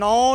9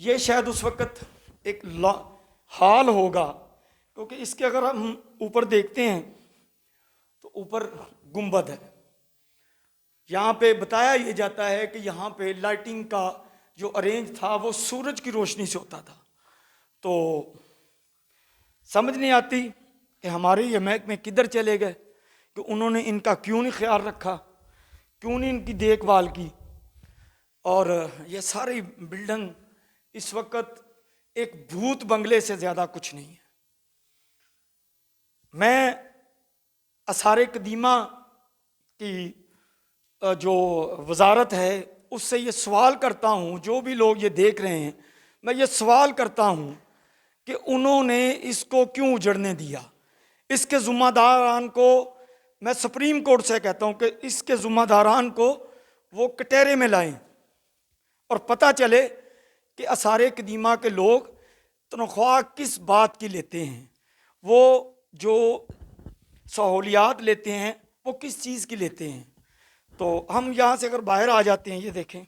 یہ شاید اس وقت ایک حال ہوگا، کیونکہ اس کے اگر ہم اوپر دیکھتے ہیں تو اوپر گنبد ہے. یہاں پہ بتایا یہ جاتا ہے کہ یہاں پہ لائٹنگ کا جو ارینج تھا وہ سورج کی روشنی سے ہوتا تھا. تو سمجھ نہیں آتی کہ ہمارے یہ محکمے کدھر چلے گئے، کہ انہوں نے ان کا کیوں نہیں خیال رکھا، کیوں نہیں ان کی دیکھ بھال کی. اور یہ ساری بلڈنگ اس وقت ایک بھوت بنگلے سے زیادہ کچھ نہیں ہے. میں آثار قدیمہ کی جو وزارت ہے اس سے یہ سوال کرتا ہوں، جو بھی لوگ یہ دیکھ رہے ہیں میں یہ سوال کرتا ہوں کہ انہوں نے اس کو کیوں اجڑنے دیا. اس کے ذمہ داران کو میں سپریم کورٹ سے کہتا ہوں کہ اس کے ذمہ داران کو وہ کٹہرے میں لائیں اور پتہ چلے کہ آثار قدیمہ کے لوگ تنخواہ کس بات کی لیتے ہیں، وہ جو سہولیات لیتے ہیں وہ کس چیز کی لیتے ہیں. تو ہم یہاں سے اگر باہر آ جاتے ہیں، یہ دیکھیں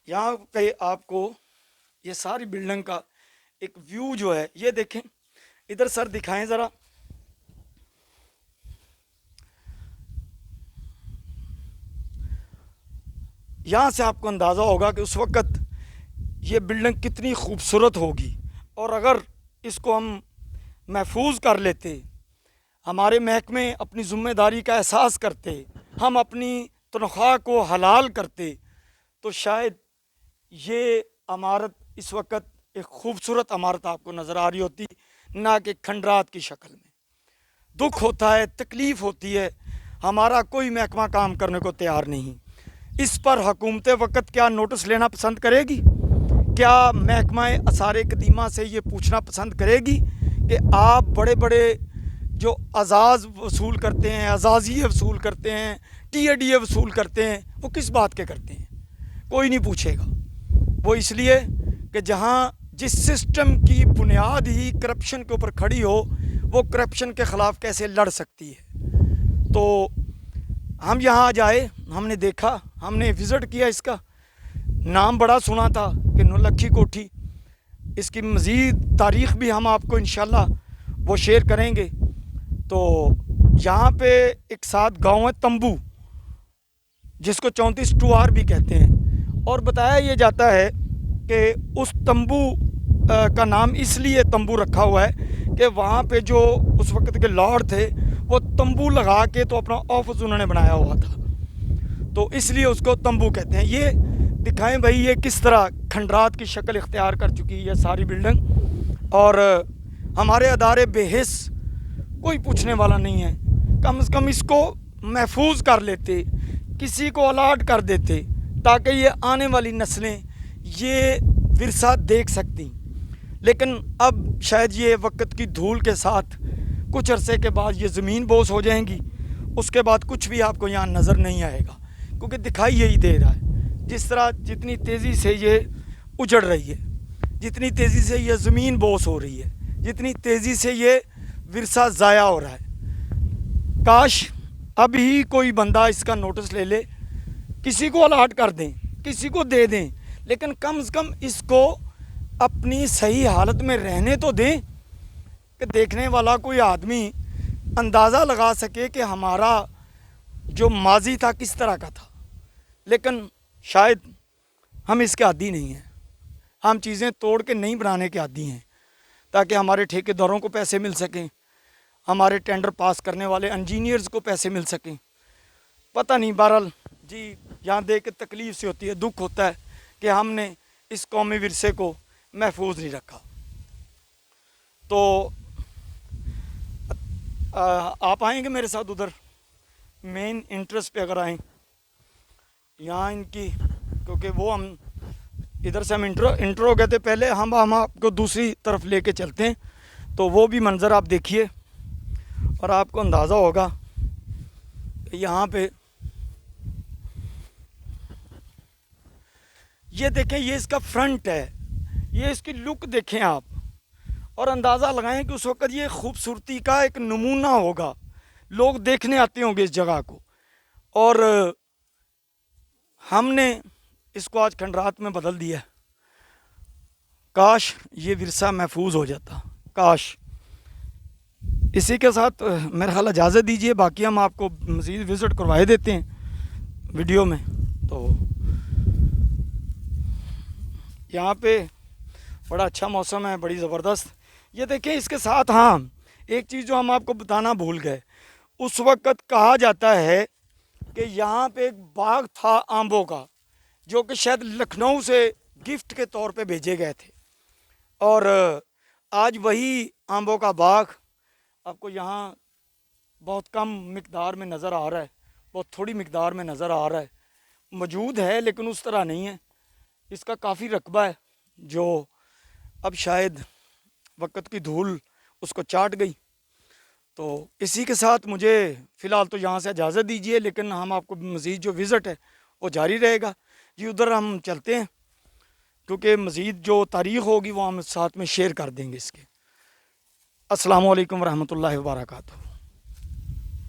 یہاں پہ آپ کو یہ ساری بلڈنگ کا ایک ویو جو ہے یہ دیکھیں. ادھر سر دکھائیں ذرا. یہاں سے آپ کو اندازہ ہوگا کہ اس وقت یہ بلڈنگ کتنی خوبصورت ہوگی. اور اگر اس کو ہم محفوظ کر لیتے، ہمارے محکمے اپنی ذمہ داری کا احساس کرتے، ہم اپنی تنخواہ کو حلال کرتے، تو شاید یہ عمارت اس وقت ایک خوبصورت عمارت آپ کو نظر آ رہی ہوتی، نہ کہ کھنڈرات کی شکل میں. دکھ ہوتا ہے، تکلیف ہوتی ہے، ہمارا کوئی محکمہ کام کرنے کو تیار نہیں. اس پر حکومت وقت کیا نوٹس لینا پسند کرے گی؟ کیا محکمہ آثار قدیمہ سے یہ پوچھنا پسند کرے گی کہ آپ بڑے بڑے جو اعزاز وصول کرتے ہیں، اعزازیے وصول کرتے ہیں، ٹی اے ڈی اے وصول کرتے ہیں، وہ کس بات کے کرتے ہیں؟ کوئی نہیں پوچھے گا. وہ اس لیے کہ جہاں جس سسٹم کی بنیاد ہی کرپشن کے اوپر کھڑی ہو، وہ کرپشن کے خلاف کیسے لڑ سکتی ہے. تو ہم یہاں جائے، ہم نے دیکھا، ہم نے وزٹ کیا. اس کا نام بڑا سنا تھا کہ نولکھی کوٹھی. اس کی مزید تاریخ بھی ہم آپ کو انشاءاللہ وہ شیئر کریں گے. تو یہاں پہ ایک ساتھ گاؤں ہے تمبو، جس کو 34/2R بھی کہتے ہیں. اور بتایا یہ جاتا ہے کہ اس تمبو کا نام اس لیے تمبو رکھا ہوا ہے کہ وہاں پہ جو اس وقت کے لارڈ تھے وہ تمبو لگا کے تو اپنا آفس انہوں نے بنایا ہوا تھا، تو اس لیے اس کو تمبو کہتے ہیں. یہ دکھائیں بھائی یہ کس طرح کھنڈرات کی شکل اختیار کر چکی ہے ساری بلڈنگ. اور ہمارے ادارے بے حس، کوئی پوچھنے والا نہیں ہے. کم از کم اس کو محفوظ کر لیتے، کسی کو الاٹ کر دیتے، تاکہ یہ آنے والی نسلیں یہ ورثہ دیکھ سکتی. لیکن اب شاید یہ وقت کی دھول کے ساتھ کچھ عرصے کے بعد یہ زمین بوس ہو جائیں گی. اس کے بعد کچھ بھی آپ کو یہاں نظر نہیں آئے گا، کیونکہ دکھائی یہی دے رہا ہے. جس طرح جتنی تیزی سے یہ اجڑ رہی ہے، جتنی تیزی سے یہ زمین بوس ہو رہی ہے، جتنی تیزی سے یہ ورثہ ضائع ہو رہا ہے. کاش اب ہی کوئی بندہ اس کا نوٹس لے لے، کسی کو الاٹ کر دیں، کسی کو دے دیں، لیکن کم از کم اس کو اپنی صحیح حالت میں رہنے تو دیں کہ دیکھنے والا کوئی آدمی اندازہ لگا سکے کہ ہمارا جو ماضی تھا کس طرح کا تھا. لیکن شاید ہم اس کے عادی نہیں ہیں. ہم چیزیں توڑ کے نہیں بنانے کے عادی ہیں تاکہ ہمارے ٹھیکیداروں کو پیسے مل سکیں، ہمارے ٹینڈر پاس کرنے والے انجینئرز کو پیسے مل سکیں. پتہ نہیں، بہرحال جی یہاں دیکھ کے تکلیف سے ہوتی ہے، دکھ ہوتا ہے کہ ہم نے اس قومی ورثے کو محفوظ نہیں رکھا. تو آپ آئیں گے میرے ساتھ ادھر مین انٹرسٹ پہ اگر آئیں یہاں ان کی، کیونکہ وہ ہم ادھر سے ہم انٹرو گئے تھے پہلے، ہم آپ کو دوسری طرف لے کے چلتے ہیں. تو وہ بھی منظر آپ دیکھیے اور آپ کو اندازہ ہوگا کہ یہاں پہ یہ دیکھیں، یہ اس کا فرنٹ ہے، یہ اس کی لک دیکھیں آپ، اور اندازہ لگائیں کہ اس وقت یہ خوبصورتی کا ایک نمونہ ہوگا. لوگ دیکھنے آتے ہوں گے اس جگہ کو. اور ہم نے اس کو آج کھنڈرات میں بدل دیا ہے. کاش یہ ورثہ محفوظ ہو جاتا، کاش۔ اسی کے ساتھ میرا خیال اجازت دیجیے، باقی ہم آپ کو مزید وزٹ کروائے دیتے ہیں ویڈیو میں۔ تو یہاں پہ بڑا اچھا موسم ہے، بڑی زبردست۔ یہ دیکھیں اس کے ساتھ ہاں ایک چیز جو ہم آپ کو بتانا بھول گئے، اس وقت کہا جاتا ہے کہ یہاں پہ ایک باغ تھا آمبوں کا، جو کہ شاید لکھنؤ سے گفٹ کے طور پہ بھیجے گئے تھے، اور آج وہی آمبوں کا باغ آپ کو یہاں بہت کم مقدار میں نظر آ رہا ہے، بہت تھوڑی مقدار میں نظر آ رہا ہے، موجود ہے لیکن اس طرح نہیں ہے۔ اس کا کافی رقبہ ہے جو اب شاید وقت کی دھول اس کو چاٹ گئی۔ تو اسی کے ساتھ مجھے فی الحال تو یہاں سے اجازت دیجیے، لیکن ہم آپ کو مزید جو وزٹ ہے وہ جاری رہے گا جی۔ ادھر ہم چلتے ہیں کیونکہ مزید جو تاریخ ہوگی وہ ہم ساتھ میں شیئر کر دیں گے اس کے۔ السلام علیکم ورحمۃ اللہ وبرکاتہ۔